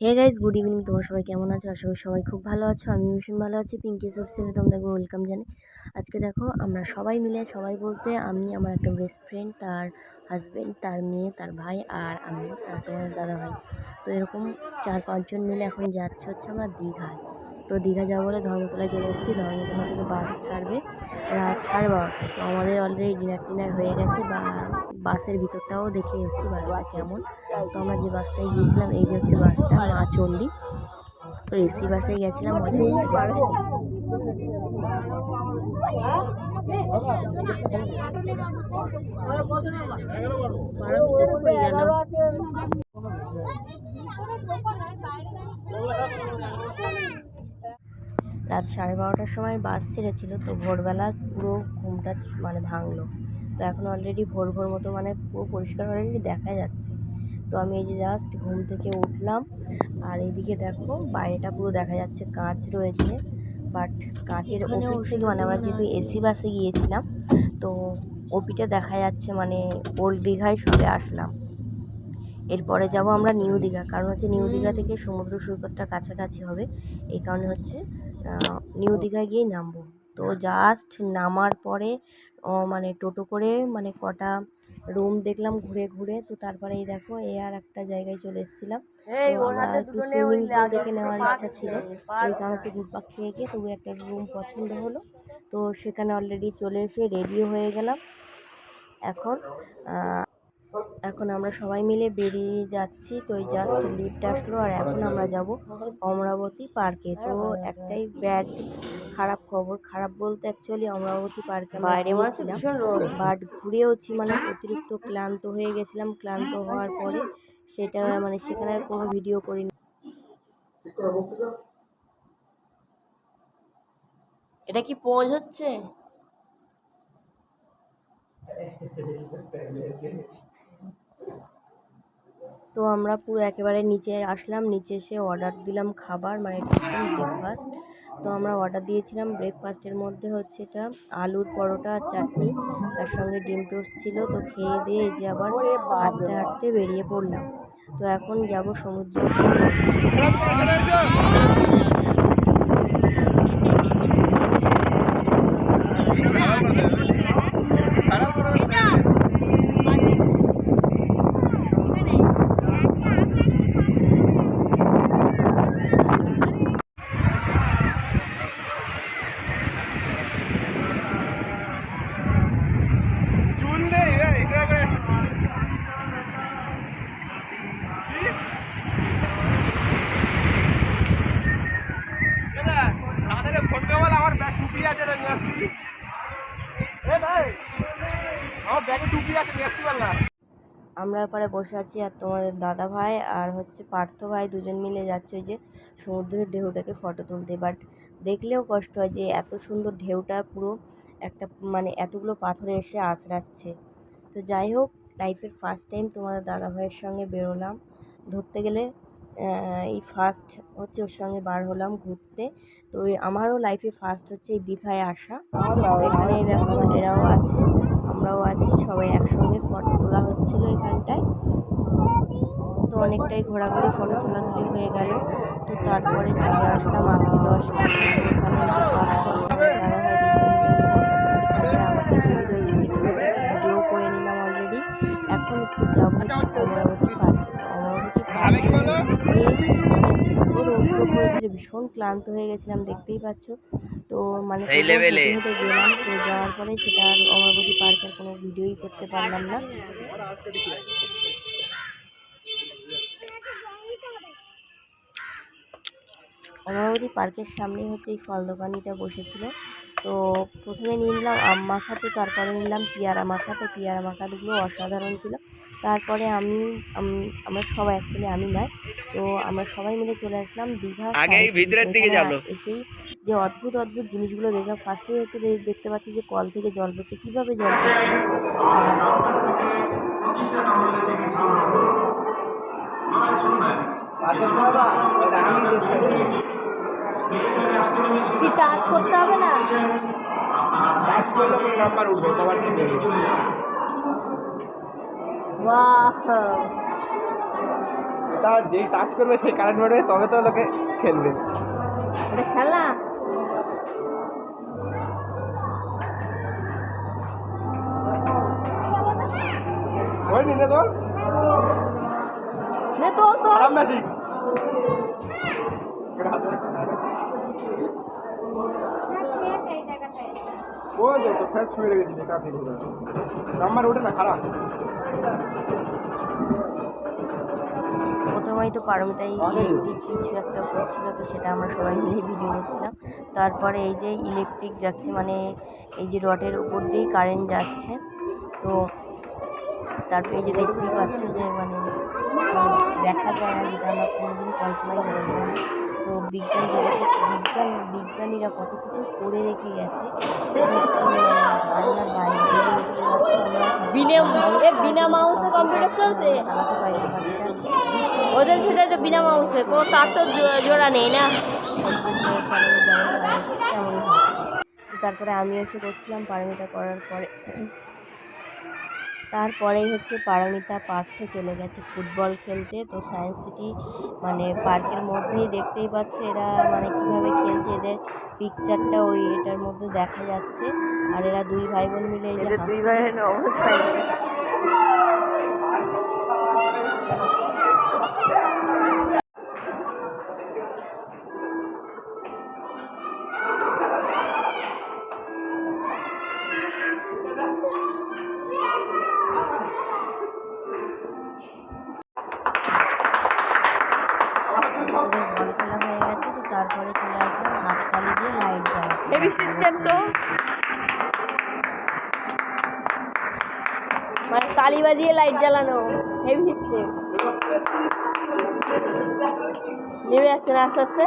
Hey guys, good evening. তোমরা সবাই কেমন আছো? আশা করি সবাই খুব ভালো আছো। আমি ভীষণ ভালো আছি। পিঙ্কি সবসিনে তোমাদেরকে ওয়েলকাম জানাই। আজকে দেখো আমরা সবাই মিলে, সবাই বলতে আমি, আমার একটা বেস্ট ফ্রেন্ড, তার হাজব্যান্ড, তার মেয়ে, তার ভাই আর আমি, তোমাদের দাদা ভাই। তো এরকম 4-5 জন মিলে এখন যাচ্ছে হচ্ছে আমরা দীঘায়। তো দীঘা যাবো বলে ধর্মতলায় চলে এসেছি। ধর্মতলা থেকে বাস ছাড়বে রাত 12:30টায়। তো আমাদের অলরেডি ডিনার হয়ে গেছে, বা বাসের ভিতরটাও দেখে এসেছি বাসটা কেমন। তো আমরা যে বাসটায় গিয়েছিলাম, এই যে হচ্ছে বাসটা, মা চণ্ডী। তো এসি বাসে গেছিলাম মজা করতে করতে। রাত 12:30টার সময় বাস ছেড়েছিল। তো ভোরবেলা পুরো ঘুমটা ভাঙলো। তো এখন অলরেডি ভোর ভোর মতো, পুরো পরিষ্কার অলরেডি দেখা যাচ্ছে। তো আমি এই যে জাস্ট ঘুম থেকে উঠলাম, আর এইদিকে দেখো বাইরেটা পুরো দেখা যাচ্ছে, কাঁচ রয়েছে। বাট কাঁচের ওপর থেকে আমরা যেহেতু এসি বাসে গিয়েছিলাম, তো ওপিটা দেখা যাচ্ছে, ওল্ড দীঘায় সবে আসলাম। এরপরে যাব আমরা নিউ দীঘা, কারণ হচ্ছে নিউ দীঘা থেকে সমুদ্র সৈকতটা কাছাকাছি হবে। এই কারণে হচ্ছে নিউ দীঘায় গিয়েই নামবো। তো জাস্ট নামার পরে টোটো করে কটা রুম দেখলাম ঘুরে ঘুরে। তো তারপরে এই দেখো আর একটা জায়গায় চলে এসেছিলাম। তো আমরা একটু সুইমিং পুল দেখে নেওয়ার ইচ্ছা ছিল, এই কারণে হচ্ছে ঘুরপাক খেয়ে গিয়ে তবু একটা রুম পছন্দ হলো। তো সেখানে অলরেডি চলে এসে রেডিও হয়ে গেলাম। এখন এখন আমরা সবাই মিলে বেরিয়ে যাচ্ছি। তো এই জাস্ট লিফট আসলো, আর এখন আমরা যাব অমরাবতী পার্কে। তো একটাই ব্যাড খারাপ খবর, খারাপ বলতে অ্যাকচুয়ালি অমরাবতী পার্কে আমরা গিয়েছিলাম, বাট ঘুরেওছি অতিরিক্ত ক্লান্ত হয়ে গেছিলাম। ক্লান্ত হওয়ার পরে সেটা সেখানে আর কোনো ভিডিও করিনি। এটা কি পোজ হচ্ছে? তো আমরা পুরো একেবারে নিচে আসলাম। নিচে এসে অর্ডার দিলাম খাবার, টিফিন, ব্রেকফাস্ট। তো আমরা অর্ডার দিয়েছিলাম ব্রেকফাস্টের মধ্যে হচ্ছে এটা আলুর পরোটা আর চাটনি, তার সঙ্গে ডিম টোস্ট ছিল। তো খেয়ে দিয়ে এই যে আবার হাঁটতে হাঁটতে বেরিয়ে পড়লাম। তো এখন যাব সমুদ্রে। আমরা পরে বসে আছি, আর তোমাদের দাদা ভাই আর হচ্ছে পার্থ ভাই দুজন মিলে যাচ্ছে ওই যে সমুদ্রের ঢেউটাকে ফটো তুলতে। বাট দেখলেও কষ্ট হয় যে এত সুন্দর ঢেউটা পুরো একটা এতগুলো পাথরে এসে আছড়াচ্ছে। তো যাই হোক, লাইফের ফার্স্ট টাইম তোমাদের দাদা ভাইয়ের সঙ্গে বেরোলাম। ধরতে গেলে এই ফার্স্ট হচ্ছে ওর সঙ্গে বার হলাম ঘুরতে। তো আমারও লাইফে ফার্স্ট হচ্ছে এই দীঘায় আসা। তো এখানে দেখো এরাও আছে, আমরাও আছি, সবাই একসঙ্গে ফটো তোলা হচ্ছিল এখানটায়। তো অনেকটাই ঘোরাঘুরি, ফটো তোলাতুলি হয়ে গেল। তো তারপরে চলে আসলাম আখি রস খেতে। তো ওখানে যে পার্থ দাদা ভাই ভিডিও করে নিলাম অলরেডি। এখন একটু যাবো হচ্ছে অমরাবতী পার্কে। তো অমরাবতী পার্কে রৌদ্র পড়েছিল, ভীষণ ক্লান্ত হয়ে গেছিলাম, দেখতেই পাচ্ছ। তো হেঁটে হেঁটে গেলাম। তো যাওয়ার পরে সেটা আর অমরাবতী পার্কের কোনো ভিডিওই করতে পারলাম না। অমরাবতী পার্কের সামনে হচ্ছে এই ফল দোকানিটা বসেছিল। তো প্রথমে নিয়ে নিলাম আম মাখা, তো তারপরে নিলাম পেয়ারা মাখা। তো পেয়ারা মাখাগুলো অসাধারণ ছিল। তারপরে আমরা সবাই, অ্যাকচুয়ালি আমি নয়, তো আমরা সবাই মিলে চলে আসলাম দীঘা। এসেই যে অদ্ভুত অদ্ভুত জিনিসগুলো দেখলাম। ফার্স্টেই হচ্ছে দেখতে পাচ্ছি যে কল থেকে জল পড়ছে। কীভাবে জল পড়ছে? কি কাজ করতে হবে না? বাহ, তা যেই টাচ করবে সেই কারেন্ট মারবে, তবে তো লোকে খেলবে। এটা খেলা ওই নিলে তোর নে তো তো খারাপ না ঠিক। ওই যে তো ফ্যাট ছুঁয়ে রেখেছি কাপি ধরে নাম্বার ওঠে না, খারাপ। প্রথমেই তো পারমিতাই ইলেকট্রিক কিছু একটা করছিল, তো সেটা আমরা সবাই মিলে ভিডিও করছিলাম। তারপরে এই যে ইলেকট্রিক যাচ্ছে, মানে এই যে রডের উপর দিয়েই কারেন্ট যাচ্ছে। তো তারপরে এই যে দেখতেই পাচ্ছ যে মানে দেখা যায় না, যেটা আমরা কোনোদিনই কল্পনাই করতে পারি। তো বিজ্ঞান জগতে বিজ্ঞানীরা কত কিছু করে রেখে গেছে, সেটা একটু মানে ধারণার বাইরে। এই যে দেখতে পাচ্ছ আমরা বিনা মাউসে কম্পিউটার চলছে চালাতে পারি না, বাট এটা ওদের সেটা তো বিনা মাউসে কোনো তার তো জোড়া নেই না। চালানো যেমন হয় তেমনই হচ্ছে। তো তারপরে আমি এসে করছিলাম পারমিতা করার পরে। তারপরেই হচ্ছে পারমিতা পার্থ চলে গেছে ফুটবল খেলতে। তো সায়েন্স সিটি মানে পার্কের মধ্যেই দেখতেই পাচ্ছে এরা মানে কীভাবে খেলছে, এদের পিকচারটা ওই এটার মধ্যে দেখা যাচ্ছে। আর এরা দুই ভাই বোন মিলে এই যে দুই ভাইয়ের অবস্থা ওদের বল খেলা হয়ে গেছে। তো তারপরে চলে আসলাম হাততালি দিয়ে লাইট জ্বালাতে। হেভি সিস্টেম তো, মানে তালি বাজিয়ে লাইট জ্বালানো, হেভি সিস্টেম। নেমে যাচ্ছে না আস্তে আস্তে।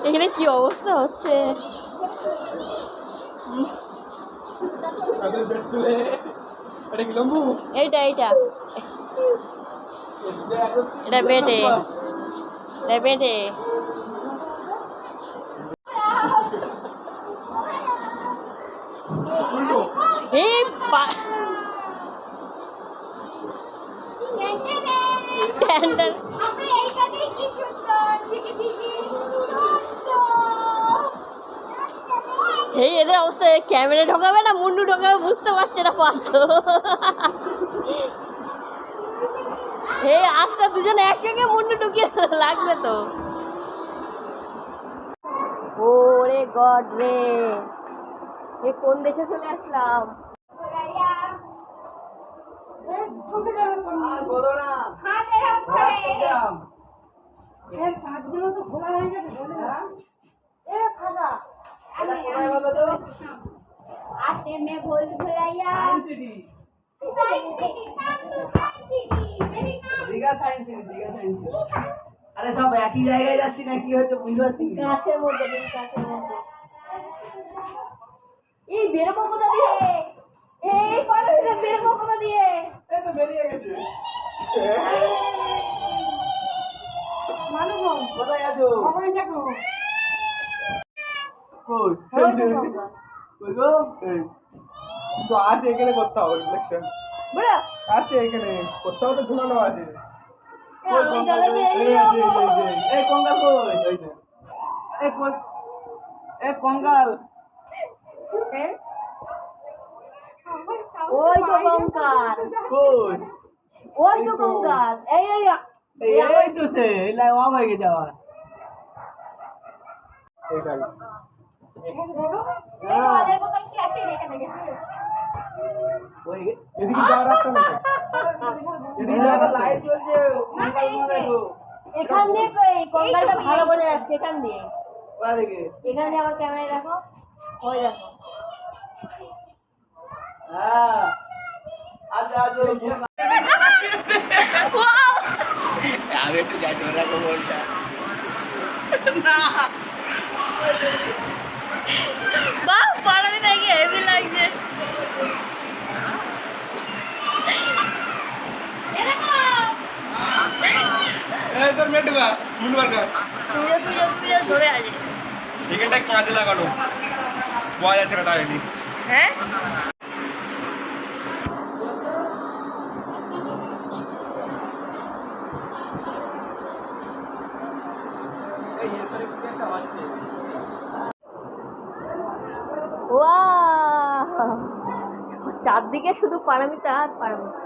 এখানে কি অবস্থা হচ্ছে? এইটা এইটা এটা বেটে, এটা বেটে। এই এই এদের অবস্থা, ক্যামেরা ঢোকাবে না মুন্ডু ঢোকাবে বুঝতে পারছে না পারতো। এই আজকে দুজনে একসঙ্গে মুন্ডু ঢুকিয়ে লাগবে তো। ওরে গড রে, এ কোন দেশে চলে আসলাম? আরে সব একই জায়গায় যাচ্ছি না, কি হচ্ছে বুঝতে পারছি না। গাছের মধ্যে, গাছের মধ্যে। এই বেরোবো কোথা দিয়ে? এই পারমিতা বেরোবো কোথা দিয়ে? এই তো বেরিয়ে গেছে। কোথায় আছো? কই? কই গো? এই তো আছে এখানে করতে হবে রিফ্লেকশন, বড়া আছে এখানে করতে হবে, তো ঝুলানো আছে। আমি চলে এই আছে, এই কঙ্কাল কই? এই যে এই কই? এই কঙ্কাল ওই তো কঙ্কাল, কই? ওই তো কঙ্কাল। এই এই এই তো সে লাই ওয়া হয়ে গেছে আবার। এই গাড়ি ওই এদিকে যাওয়ার রাস্তা নেই, এদিকে যাওয়ার রাস্তা লাইট জ্বলছে, কঙ্কাল কোথায় দেখো? এখান দিয়ে এই কঙ্কালটা ভালো বোঝা যাচ্ছে। এখান দিয়ে, কোথা থেকে? এখান দিয়ে আমার ক্যামেরায় দেখো, ওই দেখো। হ্যাঁ আচ্ছা আচ্ছা আমি একটু যাই তোরা খবরটা না বাহ, পারমিতা কি হেভি লাগছে। মুন্ডুয়া মুন্ডুয়ার কাজ তুই যা ধরে আছে। এখানটায় কাঁচ লাগানো পাওয়া যাচ্ছে না তাই হ্যাঁ ওয়াও, চারদিকে শুধু পারামিতা আর পারামিতা।